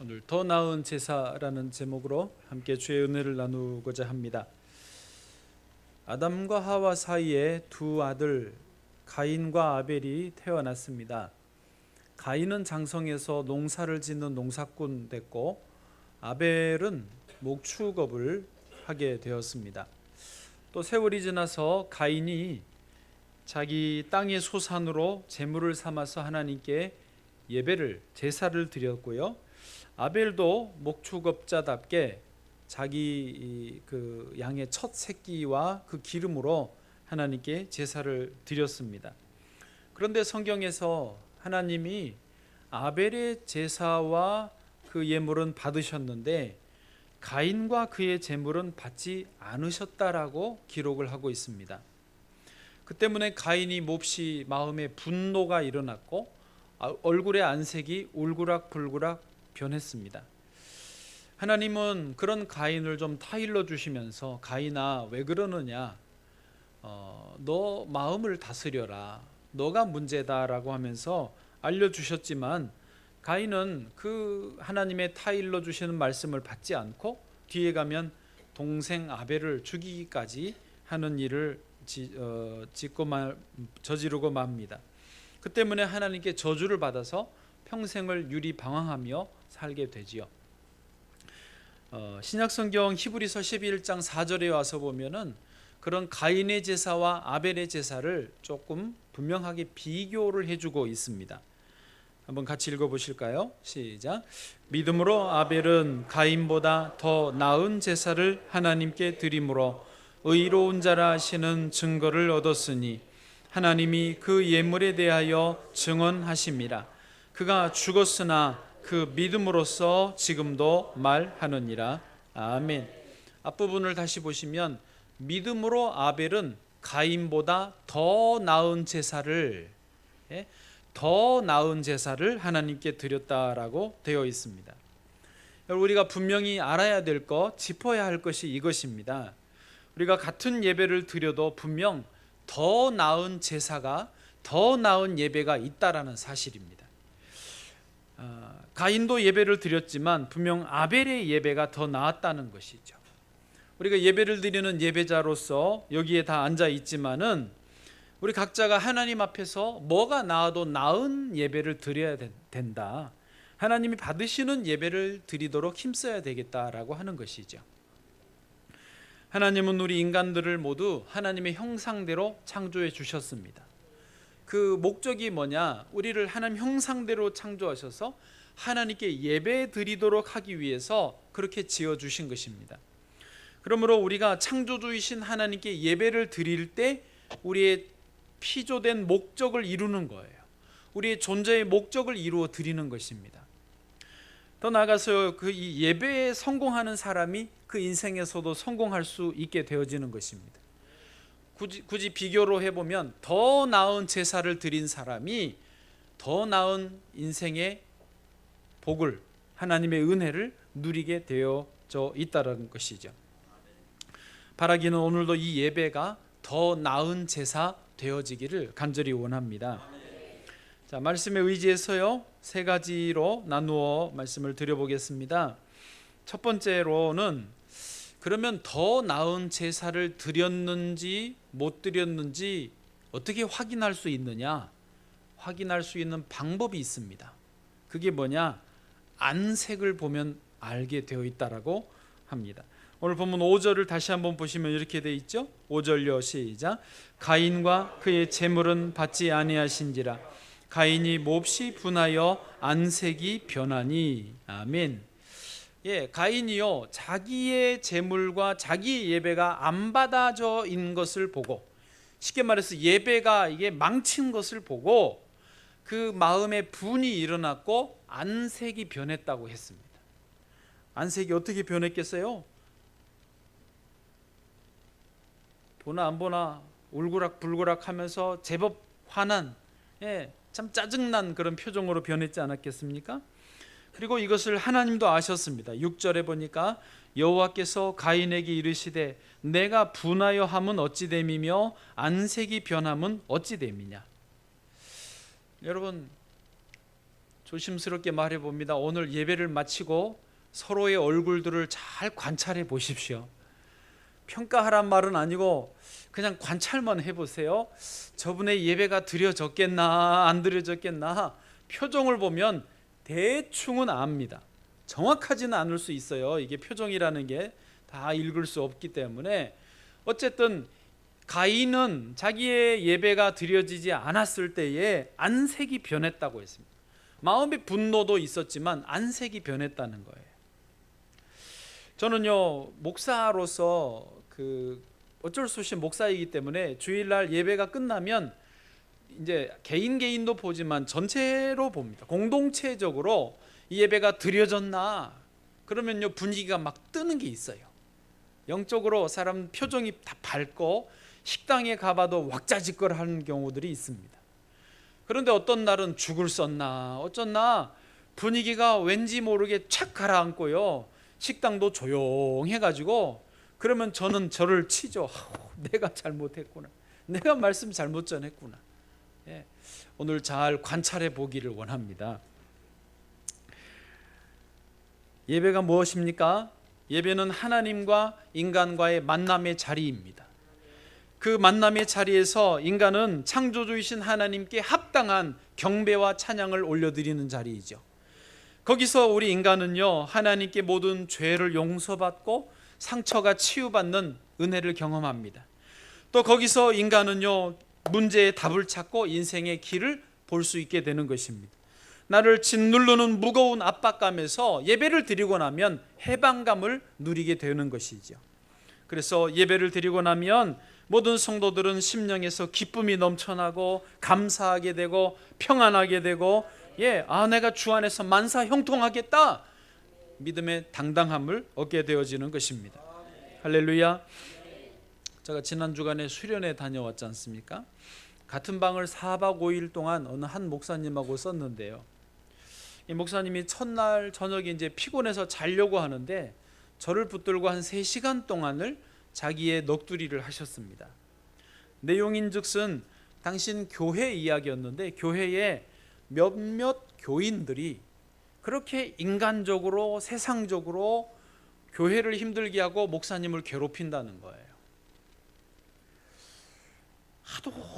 오늘 더 나은 제사라는 제목으로 함께 주의 은혜를 나누고자 합니다. 아담과 하와 사이에 두 아들 가인과 아벨이 태어났습니다. 가인은 장성해서 농사를 짓는 농사꾼 됐고 아벨은 목축업을 하게 되었습니다. 또 세월이 지나서 가인이 자기 땅의 소산으로 제물을 삼아서 하나님께 제사를 드렸고요. 아벨도 목축업자답게 자기 그 양의 첫 새끼와 그 기름으로 하나님께 제사를 드렸습니다. 그런데 성경에서 하나님이 아벨의 제사와 그 예물은 받으셨는데 가인과 그의 제물은 받지 않으셨다라고 기록을 하고 있습니다. 그 때문에 가인이 몹시 마음에 분노가 일어났고 얼굴의 안색이 울그락불그락 변했습니다. 하나님은 그런 가인을 좀 타일러 주시면서 가인아 왜 그러느냐, 너 마음을 다스려라, 너가 문제다라고 하면서 알려주셨지만 가인은 그 하나님의 타일러 주시는 말씀을 받지 않고 뒤에 가면 동생 아벨을 죽이기까지 하는 일을 저지르고 맙니다. 그 때문에 하나님께 저주를 받아서 평생을 유리방황하며 살게 되지요. 신약성경 히브리서 11장 4절에 와서 보면은 그런 가인의 제사와 아벨의 제사를 조금 분명하게 비교를 해주고 있습니다. 한번 같이 읽어보실까요? 시작. 믿음으로 아벨은 가인보다 더 나은 제사를 하나님께 드림으로 의로운 자라 하시는 증거를 얻었으니 하나님이 그 예물에 대하여 증언하심이라. 그가 죽었으나 그 믿음으로써 지금도 말하느니라. 아멘. 앞부분을 다시 보시면 믿음으로 아벨은 가인보다 더 나은 제사를 하나님께 드렸다라고 되어 있습니다. 우리가 분명히 알아야 될 것, 짚어야 할 것이 이것입니다. 우리가 같은 예배를 드려도 분명 더 나은 제사가, 더 나은 예배가 있다라는 사실입니다. 가인도 예배를 드렸지만 분명 아벨의 예배가 더 나았다는 것이죠. 우리가 예배를 드리는 예배자로서 여기에 다 앉아 있지만은 우리 각자가 하나님 앞에서 뭐가 나아도 나은 예배를 드려야 된다, 하나님이 받으시는 예배를 드리도록 힘써야 되겠다라고 하는 것이죠. 하나님은 우리 인간들을 모두 하나님의 형상대로 창조해 주셨습니다. 그 목적이 뭐냐? 우리를 하나님 형상대로 창조하셔서 하나님께 예배 드리도록 하기 위해서 그렇게 지어 주신 것입니다. 그러므로 우리가 창조주이신 하나님께 예배를 드릴 때 우리의 피조된 목적을 이루는 거예요. 우리의 존재의 목적을 이루어 드리는 것입니다. 더 나아가서 그 이 예배에 성공하는 사람이 그 인생에서도 성공할 수 있게 되어지는 것입니다. 굳이 비교로 해보면 더 나은 제사를 드린 사람이 더 나은 인생의 복을, 하나님의 은혜를 누리게 되어져 있다는 것이죠. 바라기는 오늘도 이 예배가 더 나은 제사 되어지기를 간절히 원합니다. 자, 말씀에 의지해서요, 세 가지로 나누어 말씀을 드려보겠습니다. 첫 번째로는 그러면 더 나은 제사를 드렸는지 못 드렸는지 어떻게 확인할 수 있느냐? 확인할 수 있는 방법이 있습니다. 그게 뭐냐? 안색을 보면 알게 되어 있다라고 합니다. 오늘 본문 5절을 다시 한번 보시면 이렇게 되어 있죠. 5절요, 시작. 가인과 그의 제물은 받지 아니하신지라. 가인이 몹시 분하여 안색이 변하니. 아멘. 가인이요, 자기의 제물과 자기의 예배가 안 받아져 있는 것을 보고, 쉽게 말해서 예배가 이게 망친 것을 보고 그 마음에 분이 일어났고 안색이 변했다고 했습니다. 안색이 어떻게 변했겠어요? 보나 안 보나 울그락불그락 하면서 제법 화난, 참 짜증난 그런 표정으로 변했지 않았겠습니까? 그리고 이것을 하나님도 아셨습니다. 6절에 보니까 여호와께서 가인에게 이르시되 내가 분하여 함은 어찌 됨이며 안색이 변함은 어찌 됨이냐. 여러분, 조심스럽게 말해 봅니다. 오늘 예배를 마치고 서로의 얼굴들을 잘 관찰해 보십시오. 평가하란 말은 아니고 그냥 관찰만 해보세요. 저분의 예배가 드려졌겠나 안 드려졌겠나 표정을 보면 대충은 압니다. 정확하지는 않을 수 있어요. 이게 표정이라는 게 다 읽을 수 없기 때문에. 어쨌든 가인은 자기의 예배가 드려지지 않았을 때에 안색이 변했다고 했습니다. 마음의 분노도 있었지만 안색이 변했다는 거예요. 저는요, 목사로서 어쩔 수 없이 목사이기 때문에 주일날 예배가 끝나면 이제 개인도 보지만 전체로 봅니다. 공동체적으로 이 예배가 드려졌나? 그러면요, 분위기가 막 뜨는 게 있어요. 영적으로 사람 표정이 다 밝고 식당에 가봐도 왁자지껄하는 경우들이 있습니다. 그런데 어떤 날은 죽을 썼나 어쩌나 분위기가 왠지 모르게 착 가라앉고요, 식당도 조용해가지고 그러면 저는 저를 치죠. 내가 잘못했구나, 내가 말씀 잘못 전했구나. 예, 오늘 잘 관찰해 보기를 원합니다. 예배가 무엇입니까? 예배는 하나님과 인간과의 만남의 자리입니다. 그 만남의 자리에서 인간은 창조주이신 하나님께 합당한 경배와 찬양을 올려드리는 자리이죠. 거기서 우리 인간은요, 하나님께 모든 죄를 용서받고 상처가 치유받는 은혜를 경험합니다. 또 거기서 인간은요, 문제의 답을 찾고 인생의 길을 볼 수 있게 되는 것입니다. 나를 짓누르는 무거운 압박감에서 예배를 드리고 나면 해방감을 누리게 되는 것이죠. 그래서 예배를 드리고 나면 모든 성도들은 심령에서 기쁨이 넘쳐나고 감사하게 되고 평안하게 되고, 내가 주 안에서 만사 형통하겠다, 믿음의 당당함을 얻게 되어지는 것입니다. 할렐루야. 제가 지난 주간에 수련회 다녀왔지 않습니까? 같은 방을 4박 5일 동안 어느 한 목사님하고 썼는데요, 이 목사님이 첫날 저녁에 이제 피곤해서 자려고 하는데 저를 붙들고 한 3시간 동안을 자기의 넋두리를 하셨습니다. 내용인즉슨 당신 교회 이야기였는데, 교회에 몇몇 교인들이 그렇게 인간적으로 세상적으로 교회를 힘들게 하고 목사님을 괴롭힌다는 거예요.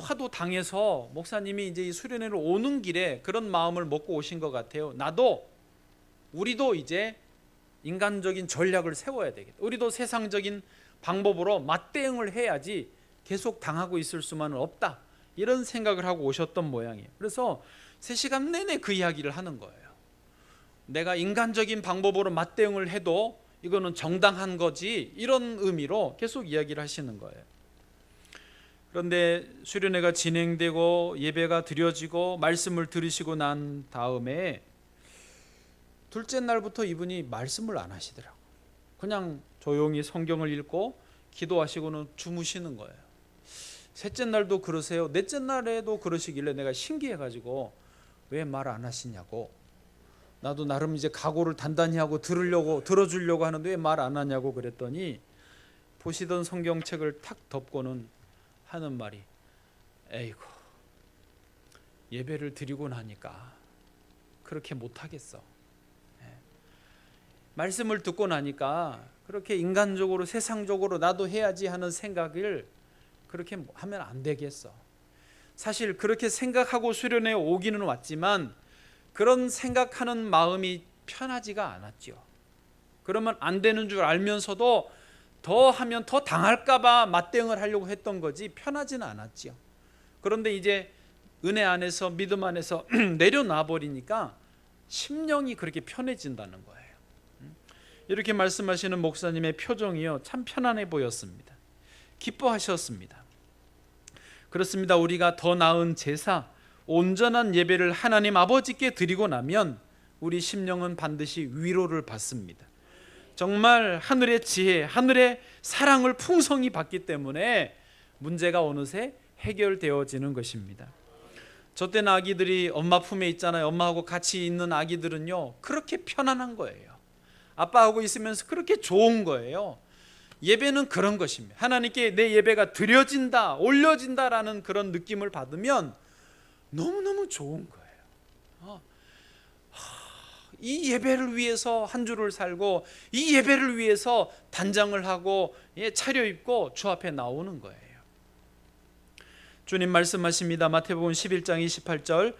하도 당해서 목사님이 이제 이 수련회로 오는 길에 그런 마음을 먹고 오신 것 같아요. 우리도 이제 인간적인 전략을 세워야 되겠다. 우리도 세상적인 방법으로 맞대응을 해야지 계속 당하고 있을 수만은 없다, 이런 생각을 하고 오셨던 모양이에요. 그래서 3시간 내내 그 이야기를 하는 거예요. 내가 인간적인 방법으로 맞대응을 해도 이거는 정당한 거지, 이런 의미로 계속 이야기를 하시는 거예요. 그런데 수련회가 진행되고 예배가 드려지고 말씀을 들으시고 난 다음에 둘째 날부터 이분이 말씀을 안 하시더라고요. 그냥 조용히 성경을 읽고 기도하시고는 주무시는 거예요. 셋째 날도 그러세요. 넷째 날에도 그러시길래 내가 신기해가지고 왜 말 안 하시냐고, 나도 나름 이제 각오를 단단히 하고 들어주려고 하는데 왜 말 안 하냐고 그랬더니 보시던 성경책을 탁 덮고는 하는 말이, 에이구, 예배를 드리고 나니까 그렇게 못하겠어. 말씀을 듣고 나니까 그렇게 인간적으로 세상적으로 나도 해야지 하는 생각을 그렇게 하면 안 되겠어. 사실 그렇게 생각하고 수련회에 오기는 왔지만 그런 생각하는 마음이 편하지가 않았죠. 그러면 안 되는 줄 알면서도 더 하면 더 당할까 봐 맞대응을 하려고 했던 거지 편하지는 않았죠. 그런데 이제 은혜 안에서 믿음 안에서 내려놔 버리니까 심령이 그렇게 편해진다는 거예요. 이렇게 말씀하시는 목사님의 표정이요, 참 편안해 보였습니다. 기뻐하셨습니다. 그렇습니다. 우리가 더 나은 제사, 온전한 예배를 하나님 아버지께 드리고 나면 우리 심령은 반드시 위로를 받습니다. 정말 하늘의 지혜, 하늘의 사랑을 풍성히 받기 때문에 문제가 어느새 해결되어지는 것입니다. 저 때는 아기들이 엄마 품에 있잖아요. 엄마하고 같이 있는 아기들은요, 그렇게 편안한 거예요. 아빠하고 있으면서 그렇게 좋은 거예요. 예배는 그런 것입니다. 하나님께 내 예배가 드려진다, 올려진다라는 그런 느낌을 받으면 너무너무 좋은 거예요. 이 예배를 위해서 한 주를 살고 이 예배를 위해서 단장을 하고 차려입고 주 앞에 나오는 거예요. 주님 말씀하십니다. 마태복음 11장 28절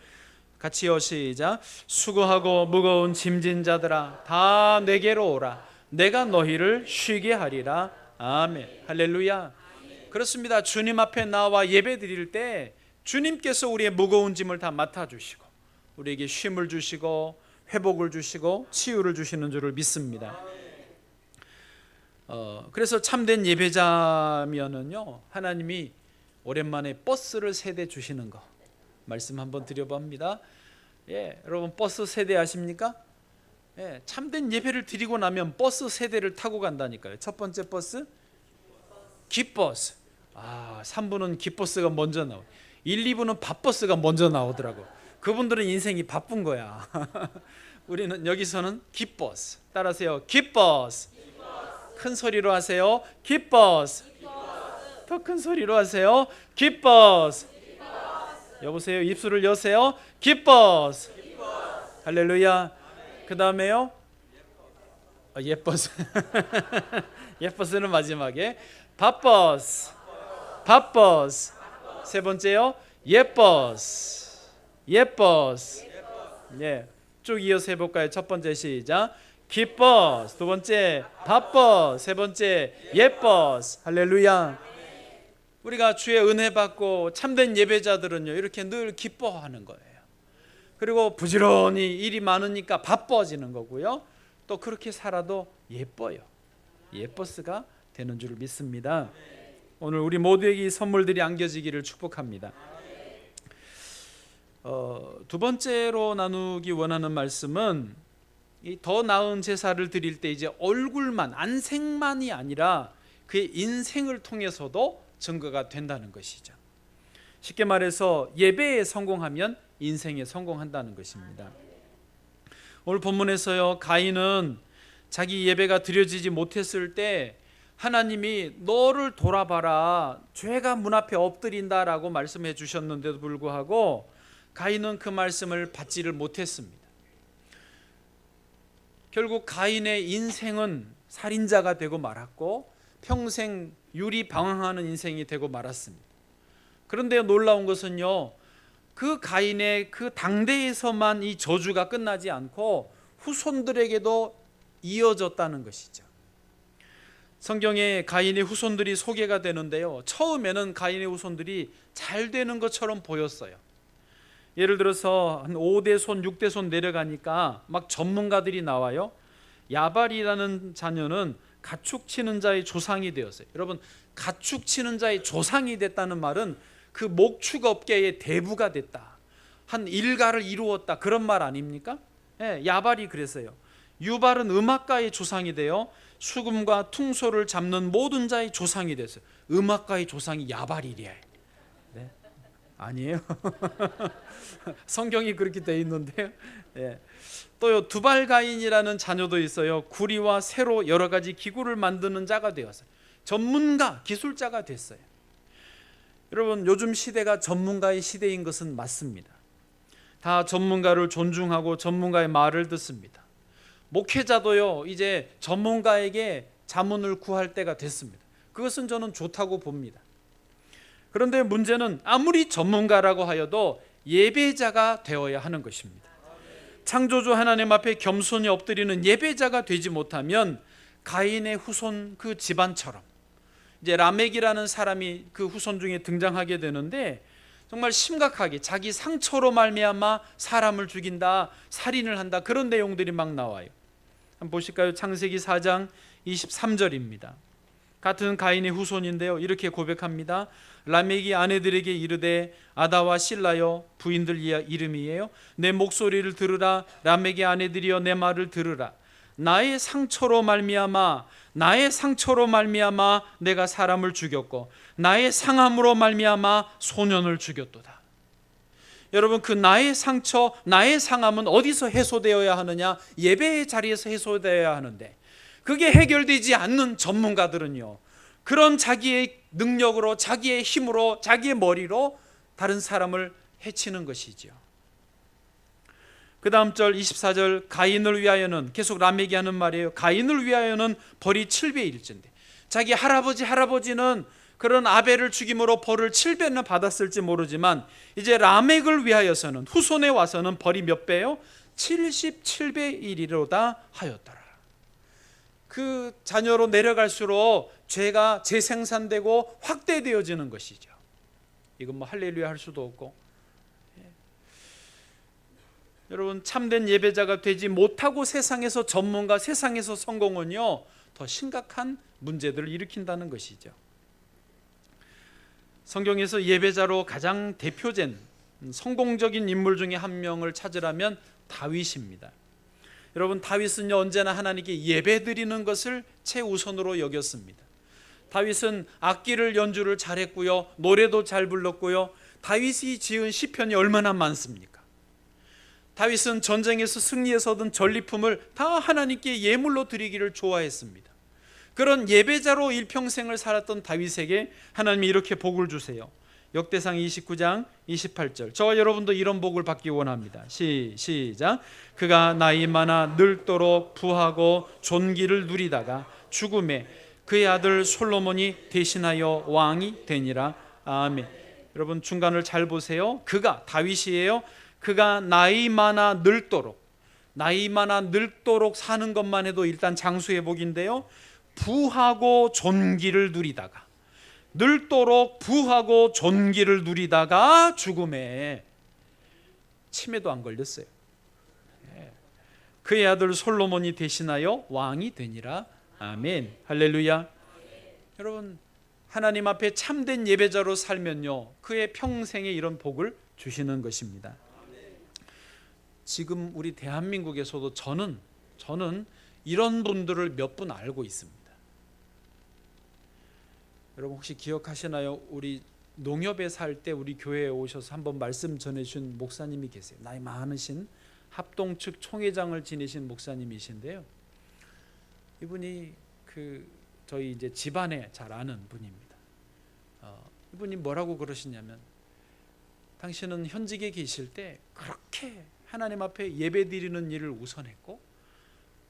같이요, 시작. 수고하고 무거운 짐진 자들아 다 내게로 오라. 내가 너희를 쉬게 하리라. 아멘. 할렐루야. 그렇습니다. 주님 앞에 나와 예배 드릴 때 주님께서 우리의 무거운 짐을 다 맡아주시고 우리에게 쉼을 주시고 회복을 주시고 치유를 주시는 줄을 믿습니다. 그래서 참된 예배자면은요, 하나님이 오랜만에 버스를 세대 주시는 거 말씀 한번 드려봅니다. 여러분 버스 세대 아십니까? 참된 예배를 드리고 나면 버스 세대를 타고 간다니까요. 첫 번째 버스 기버스. 3부는 기버스가 먼저 나오고 1, 2부는 밥버스가 먼저 나오더라고. 그분들은 인생이 바쁜 거야. 우리는 여기서는 기버스. 따라하세요. 기버스. 큰 소리로 하세요. 기버스. 더 큰 소리로 하세요. 기버스. 여보세요. 입술을 여세요. 기버스. 할렐루야. 그 다음에요. 예뻐스. 예뻐스는 마지막에. 바버스. 바버스. 세 번째요. 예뻐스. 예뻐스. 쭉 이어서 해볼까요? 첫 번째 시작. 기뻐스. 두 번째 바뻐스. 세 번째 예뻐스. 할렐루야. 우리가 주의 은혜 받고 참된 예배자들은요, 이렇게 늘 기뻐하는 거예요. 그리고 부지런히 일이 많으니까 바빠지는 거고요. 또 그렇게 살아도 예뻐요. 예뻐스가 되는 줄 믿습니다. 오늘 우리 모두에게 이 선물들이 안겨지기를 축복합니다. 두 번째로 나누기 원하는 말씀은 이 더 나은 제사를 드릴 때 이제 얼굴만, 안색만이 아니라 그의 인생을 통해서도 증거가 된다는 것이죠. 쉽게 말해서 예배에 성공하면 인생에 성공한다는 것입니다. 오늘 본문에서요, 가인은 자기 예배가 드려지지 못했을 때 하나님이 너를 돌아봐라, 죄가 문 앞에 엎드린다라고 말씀해 주셨는데도 불구하고 가인은 그 말씀을 받지를 못했습니다. 결국 가인의 인생은 살인자가 되고 말았고 평생 유리방황하는 인생이 되고 말았습니다. 그런데 놀라운 것은요, 그 가인의 그 당대에서만 이 저주가 끝나지 않고 후손들에게도 이어졌다는 것이죠. 성경에 가인의 후손들이 소개가 되는데요, 처음에는 가인의 후손들이 잘 되는 것처럼 보였어요. 예를 들어서 한 5대손, 6대손 내려가니까 막 전문가들이 나와요. 야발이라는 자녀는 가축 치는 자의 조상이 되었어요. 여러분, 가축 치는 자의 조상이 됐다는 말은 그 목축업계의 대부가 됐다, 한 일가를 이루었다, 그런 말 아닙니까? 야발이 그랬어요. 유발은 음악가의 조상이 되어 수금과 퉁소를 잡는 모든 자의 조상이 됐어요. 음악가의 조상이 야발이래. 네? 아니에요? 성경이 그렇게 돼 있는데요. 또요, 두발가인이라는 자녀도 있어요. 구리와 쇠로 여러 가지 기구를 만드는 자가 되었어요. 전문가, 기술자가 됐어요. 여러분, 요즘 시대가 전문가의 시대인 것은 맞습니다. 다 전문가를 존중하고 전문가의 말을 듣습니다. 목회자도요, 이제 전문가에게 자문을 구할 때가 됐습니다. 그것은 저는 좋다고 봅니다. 그런데 문제는 아무리 전문가라고 하여도 예배자가 되어야 하는 것입니다. 창조주 하나님 앞에 겸손히 엎드리는 예배자가 되지 못하면 가인의 후손 그 집안처럼, 이제 라멕이라는 사람이 그 후손 중에 등장하게 되는데, 정말 심각하게 자기 상처로 말미암아 사람을 죽인다, 살인을 한다, 그런 내용들이 막 나와요. 한번 보실까요? 창세기 4장 23절입니다. 같은 가인의 후손인데요, 이렇게 고백합니다. 라멕이 아내들에게 이르되 아다와 실라여, 부인들 이름이에요. 내 목소리를 들으라. 라멕의 아내들이여, 내 말을 들으라. 나의 상처로 말미암아 내가 사람을 죽였고 나의 상함으로 말미암아 소년을 죽였도다. 여러분, 그 나의 상처, 나의 상함은 어디서 해소되어야 하느냐? 예배의 자리에서 해소되어야 하는데, 그게 해결되지 않는 전문가들은요, 그런 자기의 능력으로, 자기의 힘으로, 자기의 머리로 다른 사람을 해치는 것이죠. 그 다음 절 24절 가인을 위하여는, 계속 라멕이 하는 말이에요. 가인을 위하여는 벌이 7배의 1인데, 자기 할아버지는 그런 아벨을 죽임으로 벌을 7배나 받았을지 모르지만 이제 라멕을 위하여서는, 후손에 와서는 벌이 몇 배요? 77배의 1이로다 하였더라. 그 자녀로 내려갈수록 죄가 재생산되고 확대되어지는 것이죠. 이건 뭐 할렐루야 할 수도 없고. 여러분, 참된 예배자가 되지 못하고 세상에서 전문가, 세상에서 성공은요, 더 심각한 문제들을 일으킨다는 것이죠. 성경에서 예배자로 가장 대표된 성공적인 인물 중에 한 명을 찾으라면 다윗입니다. 여러분, 다윗은요, 언제나 하나님께 예배드리는 것을 최우선으로 여겼습니다. 다윗은 악기를 연주를 잘했고요, 노래도 잘 불렀고요. 다윗이 지은 시편이 얼마나 많습니까? 다윗은 전쟁에서 승리해서 얻은 전리품을 다 하나님께 예물로 드리기를 좋아했습니다. 그런 예배자로 일평생을 살았던 다윗에게 하나님이 이렇게 복을 주세요. 역대상 29장 28절. 저와 여러분도 이런 복을 받기 원합니다. 시작. 그가 나이 많아 늙도록 부하고 존귀를 누리다가 죽음에 그의 아들 솔로몬이 대신하여 왕이 되니라. 아멘. 여러분, 중간을 잘 보세요. 그가, 다윗이에요. 그가 나이 많아 늙도록 사는 것만 해도 일단 장수의 복인데요, 부하고 존귀를 누리다가, 늙도록 부하고 존귀를 누리다가 죽음에, 치매도 안 걸렸어요. 그의 아들 솔로몬이 대신하여 왕이 되니라. 아멘. 할렐루야. 여러분, 하나님 앞에 참된 예배자로 살면요, 그의 평생에 이런 복을 주시는 것입니다. 지금 우리 대한민국에서도 저는 이런 분들을 몇 분 알고 있습니다. 여러분, 혹시 기억하시나요? 우리 농협에 살 때 우리 교회에 오셔서 한번 말씀 전해주신 목사님이 계세요. 나이 많으신 합동 측 총회장을 지내신 목사님이신데요, 이분이 저희 이제 집안에 잘 아는 분입니다. 이분이 뭐라고 그러시냐면, 당신은 현직에 계실 때 그렇게 하나님 앞에 예배 드리는 일을 우선했고,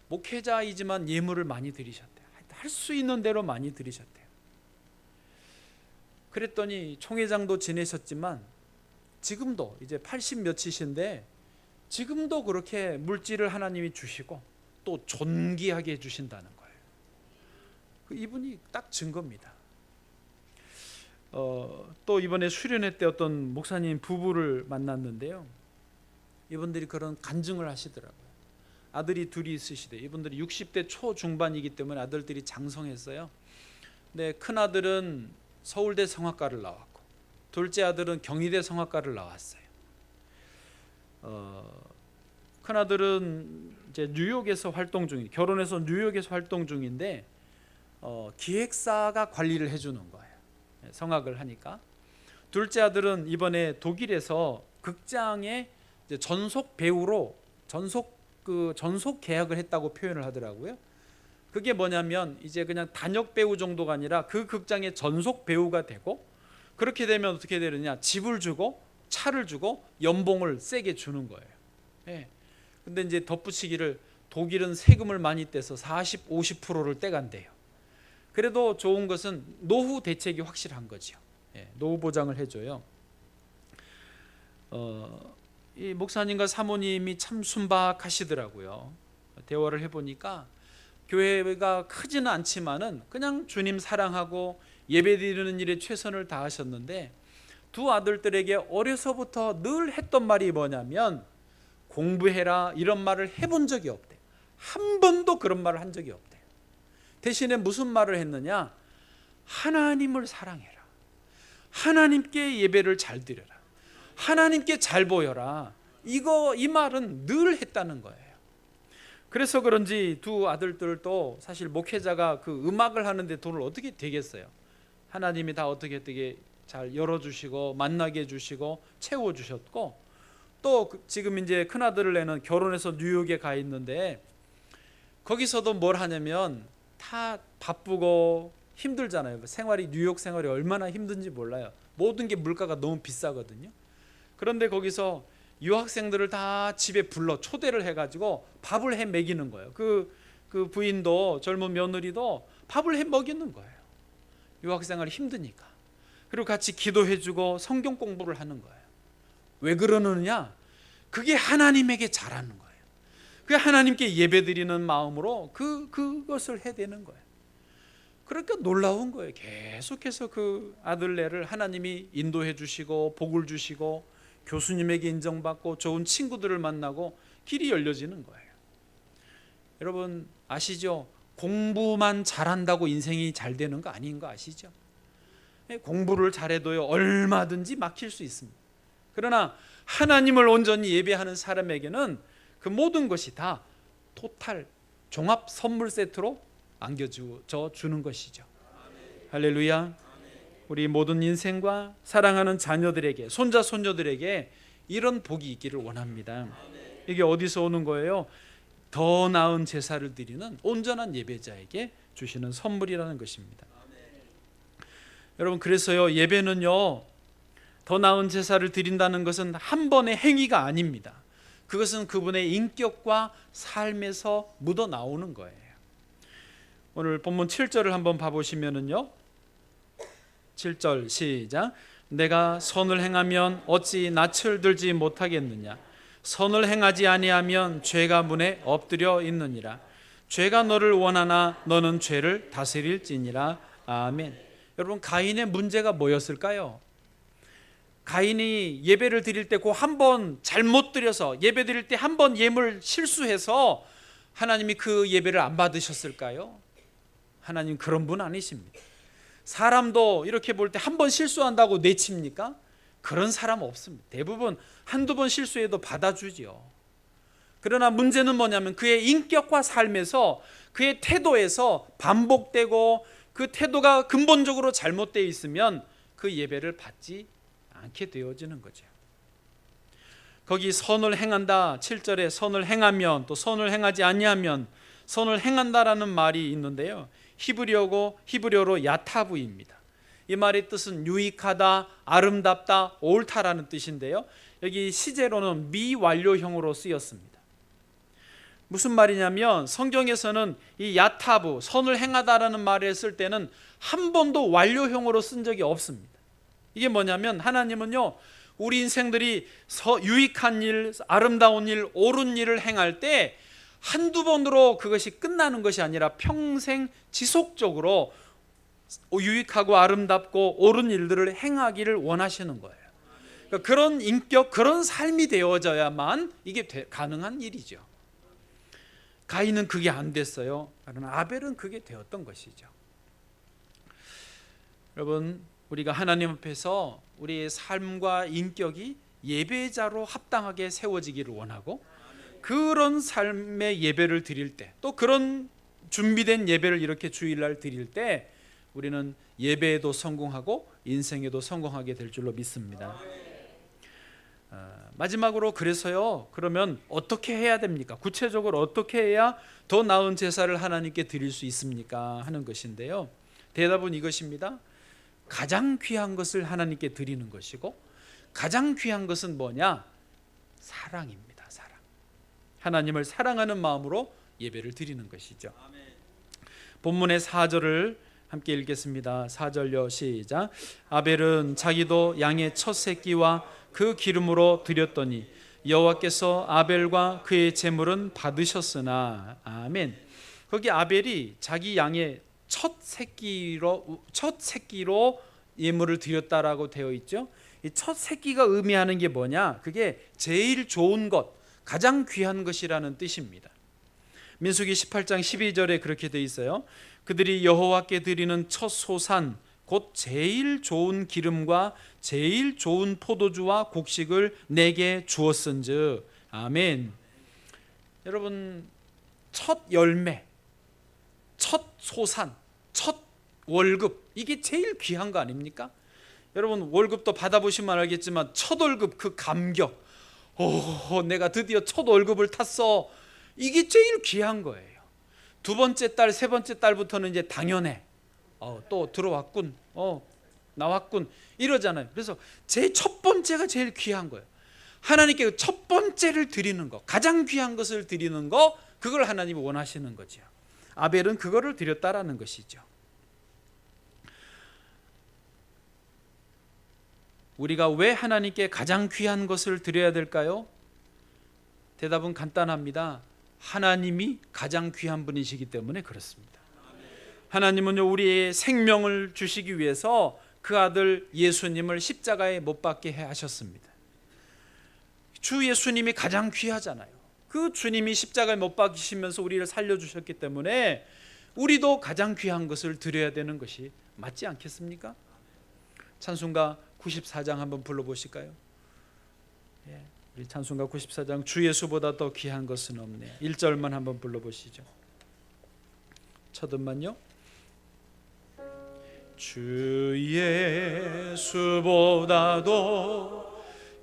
목회자이지만 예물을 많이 드리셨대요. 할 수 있는 대로 많이 드리셨대요. 그랬더니 총회장도 지내셨지만 지금도 이제 80 몇이신데 지금도 그렇게 물질을 하나님이 주시고 또 존귀하게 해주신다는 거예요. 이분이 딱 증거입니다. 또 이번에 수련회 때 어떤 목사님 부부를 만났는데요, 이분들이 그런 간증을 하시더라고요. 아들이 둘이 있으시대. 이분들이 60대 초중반이기 때문에 아들들이 장성했어요. 근데 큰 아들은 서울대 성악과를 나왔고, 둘째 아들은 경희대 성악과를 나왔어요. 큰 아들은 이제 뉴욕에서 활동 중이, 결혼해서 뉴욕에서 활동 중인데 기획사가 관리를 해주는 거예요. 성악을 하니까. 둘째 아들은 이번에 독일에서 극장에 이제 전속 배우로 전속 계약을 했다고 표현을 하더라고요. 그게 뭐냐면 이제 그냥 단역 배우 정도가 아니라 그 극장의 전속 배우가 되고, 그렇게 되면 어떻게 되느냐, 집을 주고 차를 주고 연봉을 세게 주는 거예요. 예. 근데 이제 덧붙이기를, 독일은 세금을 많이 떼서 40, 50%를 떼간대요. 그래도 좋은 것은 노후 대책이 확실한 거죠. 예. 노후 보장을 해줘요. 이 목사님과 사모님이 참 순박하시더라고요. 대화를 해보니까 교회가 크지는 않지만은 그냥 주님 사랑하고 예배드리는 일에 최선을 다하셨는데, 두 아들들에게 어려서부터 늘 했던 말이 뭐냐면, 공부해라 이런 말을 해본 적이 없대요. 한 번도 그런 말을 한 적이 없대요. 대신에 무슨 말을 했느냐, 하나님을 사랑해라, 하나님께 예배를 잘 드려라, 하나님께 잘 보여라, 이 말은 늘 했다는 거예요. 그래서 그런지 두 아들들도 사실 목회자가 그 음악을 하는데 돈을 어떻게 되겠어요. 하나님이 다 어떻게 잘 열어주시고 만나게 해주시고 채워주셨고, 또 지금 이제 큰아들을 내는 결혼해서 뉴욕에 가 있는데, 거기서도 뭘 하냐면 다 바쁘고 힘들잖아요. 뉴욕 생활이 얼마나 힘든지 몰라요. 모든 게 물가가 너무 비싸거든요. 그런데 거기서 유학생들을 다 집에 불러 초대를 해가지고 밥을 해 먹이는 거예요. 그 부인도 젊은 며느리도 밥을 해 먹이는 거예요. 유학생활이 힘드니까. 그리고 같이 기도해주고 성경 공부를 하는 거예요. 왜 그러느냐? 그게 하나님에게 잘하는 거예요. 그 하나님께 예배드리는 마음으로 그것을 해대는 거예요. 그러니까 놀라운 거예요. 계속해서 그 아들네를 하나님이 인도해 주시고 복을 주시고 교수님에게 인정받고 좋은 친구들을 만나고 길이 열려지는 거예요. 여러분 아시죠? 공부만 잘한다고 인생이 잘 되는 거 아닌 거 아시죠? 공부를 잘해도요 얼마든지 막힐 수 있습니다. 그러나 하나님을 온전히 예배하는 사람에게는 그 모든 것이 다 토탈 종합 선물 세트로 안겨져 주는 것이죠. 할렐루야. 우리 모든 인생과 사랑하는 자녀들에게, 손자 손녀들에게 이런 복이 있기를 원합니다. 이게 어디서 오는 거예요? 더 나은 제사를 드리는 온전한 예배자에게 주시는 선물이라는 것입니다. 여러분 그래서요 예배는요 더 나은 제사를 드린다는 것은 한 번의 행위가 아닙니다. 그것은 그분의 인격과 삶에서 묻어 나오는 거예요. 오늘 본문 7절을 한번 봐보시면은요 7절 시작. 내가 선을 행하면 어찌 낯을 들지 못하겠느냐? 선을 행하지 아니하면 죄가 문에 엎드려 있느니라. 죄가 너를 원하나 너는 죄를 다스릴지니라. 아멘. 여러분 가인의 문제가 뭐였을까요? 가인이 예배를 드릴 때 그 한 번 잘못 드려서 예배 드릴 때 한 번 예물 실수해서 하나님이 그 예배를 안 받으셨을까요? 하나님 그런 분 아니십니다. 사람도 이렇게 볼 때 한 번 실수한다고 내칩니까? 그런 사람 없습니다. 대부분 한두 번 실수해도 받아주죠. 그러나 문제는 뭐냐면 그의 인격과 삶에서 그의 태도에서 반복되고 그 태도가 근본적으로 잘못되어 있으면 그 예배를 받지 않게 되어지는 거죠. 거기 선을 행한다 7절에 선을 행하면 또 선을 행하지 아니하면 선을 행한다라는 말이 있는데요 히브리어로 야타브입니다. 이 말의 뜻은 유익하다, 아름답다, 옳다라는 뜻인데요 여기 시제로는 미완료형으로 쓰였습니다. 무슨 말이냐면 성경에서는 이 야타브, 선을 행하다라는 말을 쓸 때는 한 번도 완료형으로 쓴 적이 없습니다. 이게 뭐냐면 하나님은요 우리 인생들이 유익한 일, 아름다운 일, 옳은 일을 행할 때 한두 번으로 그것이 끝나는 것이 아니라 평생 지속적으로 유익하고 아름답고 옳은 일들을 행하기를 원하시는 거예요. 그러니까 그런 인격, 그런 삶이 되어져야만 이게 가능한 일이죠. 가인은 그게 안 됐어요. 그러나 아벨은 그게 되었던 것이죠. 여러분 우리가 하나님 앞에서 우리의 삶과 인격이 예배자로 합당하게 세워지기를 원하고 그런 삶의 예배를 드릴 때 또 그런 준비된 예배를 이렇게 주일날 드릴 때 우리는 예배에도 성공하고 인생에도 성공하게 될 줄로 믿습니다. 마지막으로 그래서요 그러면 어떻게 해야 됩니까? 구체적으로 어떻게 해야 더 나은 제사를 하나님께 드릴 수 있습니까? 하는 것인데요 대답은 이것입니다. 가장 귀한 것을 하나님께 드리는 것이고 가장 귀한 것은 뭐냐? 사랑입니다. 사랑. 하나님을 사랑하는 마음으로 예배를 드리는 것이죠. 본문의 4절을 함께 읽겠습니다. 4절요 시작. 아벨은 자기도 양의 첫 새끼와 그 기름으로 드렸더니 여호와께서 아벨과 그의 제물은 받으셨으나. 아멘. 거기 아벨이 자기 양의 첫 새끼로 예물을 드렸다라고 되어 있죠. 이 첫 새끼가 의미하는 게 뭐냐? 그게 제일 좋은 것, 가장 귀한 것이라는 뜻입니다. 민수기 18장 12절에 그렇게 되어 있어요. 그들이 여호와께 드리는 첫 소산 곧 제일 좋은 기름과 제일 좋은 포도주와 곡식을 내게 주었은즉. 아멘. 여러분 첫 열매, 첫 소산, 첫 월급 이게 제일 귀한 거 아닙니까? 여러분 월급도 받아보시면 알겠지만 첫 월급 그 감격, 내가 드디어 첫 월급을 탔어, 이게 제일 귀한 거예요. 두 번째 달, 세 번째 달부터는 이제 당연해. 또 들어왔군, 나왔군 이러잖아요. 그래서 제 첫 번째가 제일 귀한 거예요. 하나님께 첫 번째를 드리는 것, 가장 귀한 것을 드리는 것, 그걸 하나님이 원하시는 거죠. 아벨은 그거를 드렸다라는 것이죠. 우리가 왜 하나님께 가장 귀한 것을 드려야 될까요? 대답은 간단합니다. 하나님이 가장 귀한 분이시기 때문에 그렇습니다. 하나님은요, 우리의 생명을 주시기 위해서 그 아들 예수님을 십자가에 못 박게 하셨습니다. 주 예수님이 가장 귀하잖아요. 그 주님이 십자가에 못 박히시면서 우리를 살려주셨기 때문에 우리도 가장 귀한 것을 드려야 되는 것이 맞지 않겠습니까? 찬송가 94장 한번 불러보실까요? 우리 찬송가 94장 주 예수보다 더 귀한 것은 없네. 1절만 한번 불러보시죠. 첫 음만요. 주 예수보다도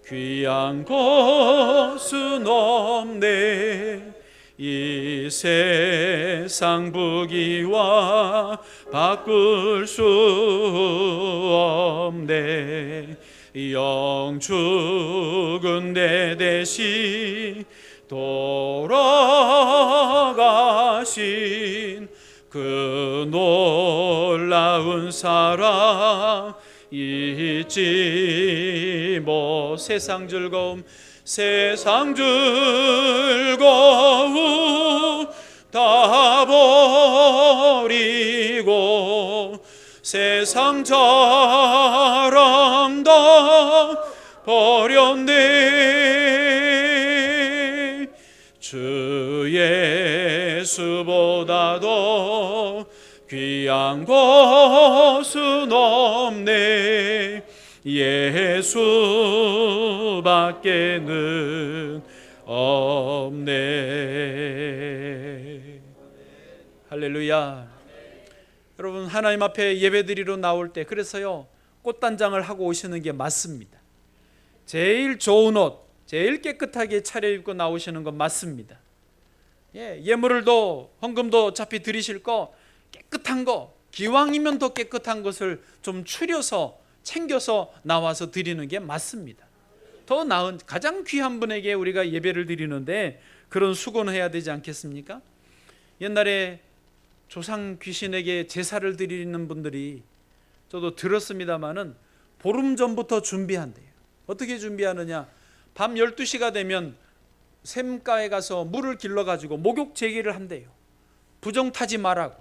귀한 것은 없네. 이 세상 부귀와 바꿀 수 없네. 영 죽은 내 대신 돌아가신 그 놀라운 사랑 잊지 뭐. 세상 즐거움 다 버리고 세상 자랑 다 버렸네. 주 예수보다도 귀한 것은 없네. 예수밖에는 없네. 할렐루야. 여러분, 하나님 앞에 예배드리러 나올 때 그래서요, 꽃단장을 하고 오시는 게 맞습니다. 제일 좋은 옷, 제일 깨끗하게 차려입고 나오시는 건 맞습니다. 예물을도 헌금도 어차피 드리실 거 깨끗한 거, 기왕이면 더 깨끗한 것을 좀 추려서 챙겨서 나와서 드리는 게 맞습니다. 더 나은 가장 귀한 분에게 우리가 예배를 드리는데 그런 수고는 해야 되지 않겠습니까? 옛날에 조상 귀신에게 제사를 드리는 분들이 저도 들었습니다마는 보름 전부터 준비한대요. 어떻게 준비하느냐? 밤 12시가 되면 샘가에 가서 물을 길러가지고 목욕 제기를 한대요. 부정 타지 말라고.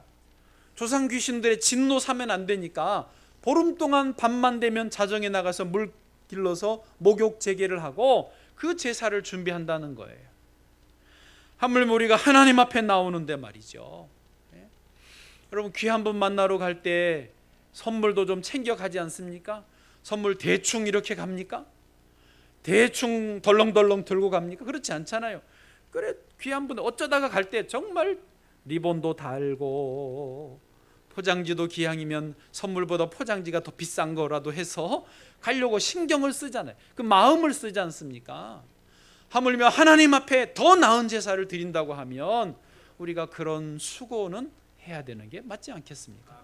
조상 귀신들의 진노 사면 안 되니까 보름 동안 밤만 되면 자정에 나가서 물 길러서 목욕 제기를 하고 그 제사를 준비한다는 거예요. 하물며 우리가 하나님 앞에 나오는데 말이죠. 여러분, 귀한 분 만나러 갈 때 선물도 좀 챙겨 가지 않습니까? 선물 대충 이렇게 갑니까? 대충 덜렁덜렁 들고 갑니까? 그렇지 않잖아요. 그래, 귀한 분 어쩌다가 갈 때 정말 리본도 달고 포장지도 기왕이면 선물보다 포장지가 더 비싼 거라도 해서 가려고 신경을 쓰잖아요. 그 마음을 쓰지 않습니까? 하물며 하나님 앞에 더 나은 제사를 드린다고 하면 우리가 그런 수고는 해야 되는 게 맞지 않겠습니까?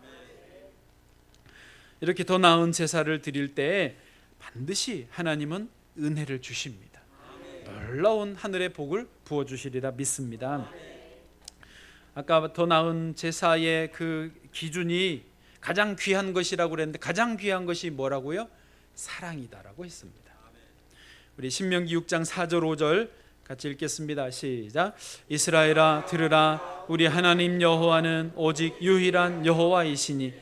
이렇게 더 나은 제사를 드릴 때 반드시 하나님은 은혜를 주십니다. 놀라운 하늘의 복을 부어주시리라 믿습니다. 아까 더 나은 제사의 그 기준이 가장 귀한 것이라고 그랬는데 가장 귀한 것이 뭐라고요? 사랑이다라고 했습니다. 우리 신명기 6장 4절 5절 같이 읽겠습니다. 시작. 이스라엘아 들으라. 우리 하나님 여호와는 오직 유일한 여호와이시니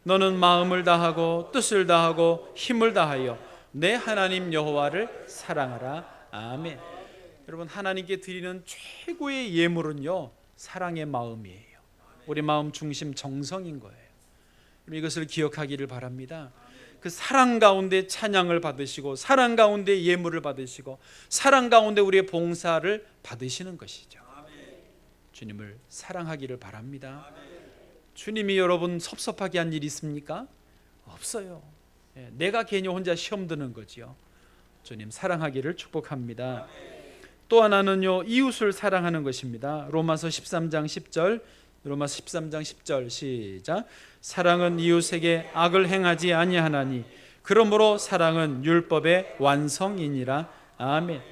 너는 마음을 다하고 뜻을 다하고 힘을 다하여 내 하나님 여호와를 사랑하라. 아멘. 여러분, 하나님께 드리는 최고의 예물은요, 사랑의 마음이에요. 우리 마음 중심 정성인 거예요. 이것을 기억하기를 바랍니다. 그 사랑 가운데 찬양을 받으시고 사랑 가운데 예물을 받으시고 사랑 가운데 우리의 봉사를 받으시는 것이죠. 주님을 사랑하기를 바랍니다. 주님이 여러분 섭섭하게 한 일 있습니까? 없어요. 내가 괜히 혼자 시험 드는 거지요. 주님 사랑하기를 축복합니다. 또 하나는요, 이웃을 사랑하는 것입니다. 로마서 13장 10절, 로마서 13장 10절 시작. 사랑은 이웃에게 악을 행하지 아니하나니 그러므로 사랑은 율법의 완성이니라. 아멘.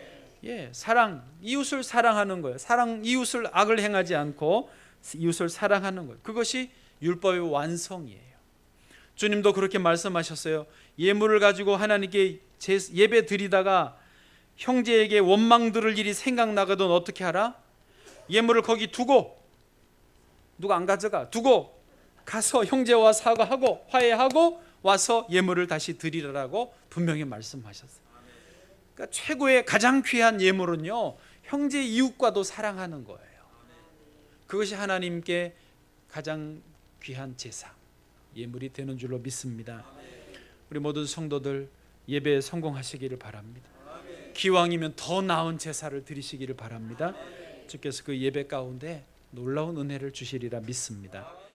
예, 사랑, 이웃을 사랑하는 거예요. 사랑, 이웃을 악을 행하지 않고 이웃을 사랑하는 거예요. 그것이 율법의 완성이에요. 주님도 그렇게 말씀하셨어요. 예물을 가지고 하나님께 예배 드리다가 형제에게 원망 들을 일이 생각나거든 어떻게 하라? 예물을 거기 두고, 누가 안 가져가, 두고 가서 형제와 사과하고 화해하고 와서 예물을 다시 드리라고 분명히 말씀하셨어요. 그러니까 최고의 가장 귀한 예물은요, 형제 이웃과도 사랑하는 거예요. 그것이 하나님께 가장 귀한 제사, 예물이 되는 줄로 믿습니다. 우리 모든 성도들 예배에 성공하시기를 바랍니다. 기왕이면 더 나은 제사를 드리시기를 바랍니다. 주께서 그 예배 가운데 놀라운 은혜를 주시리라 믿습니다.